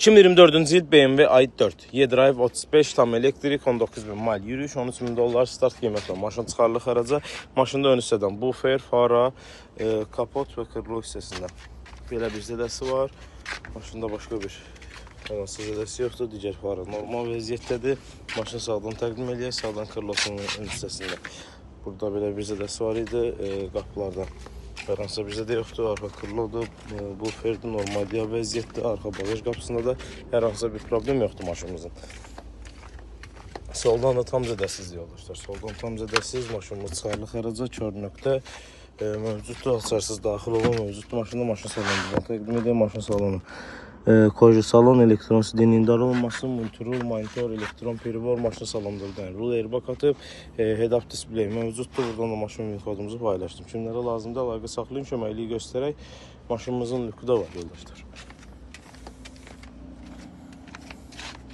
2024-cü il BMW i4 E-Drive 35 tam elektrik 19.000 mil yürüyüş, 13.000 dollar start qiymət var. Maşın çıxarılı xəraca, maşında ön hissədən bufer, fara, kapot və kırılı hissəsində belə bir zədəsi var. Maşında başqa bir hansı zədəsi yoxdur, digər fara normal vəziyyətdədir. Maşın sağdan təqdim eləyək, sağdan kırılısının ön hissəsində. Burada belə bir zədəsi var idi, qapılardan. Hər hansısa bir zədə yoxdur, arxa kırılıdır, buferdir, normal diya vəziyyətdir, arxa bagaj qapısında da hər hansısa bir problem yoxdur maşınımızın. Soldan da tam zədəsiz yoldaşlar, soldan tam zədəsiz, maşınımız çıxarılı xəraca, kör nöqtə mövcuddur, açarsız daxil olan mövcuddur. Maşında maşın salonu təqdim edir, maşın salonu. Koji salon, elektron sidinindar olması, monitor, elektron peribor, maşın salonunda rul airbag atıb, head-up display mövcuddur. Buradan da maşın kodumuzu paylaşdım. Kimlərə lazımdır, əlaqə saxlayın, köməkliyi göstərək. Maşınımızın lüku da var yoldaşlar.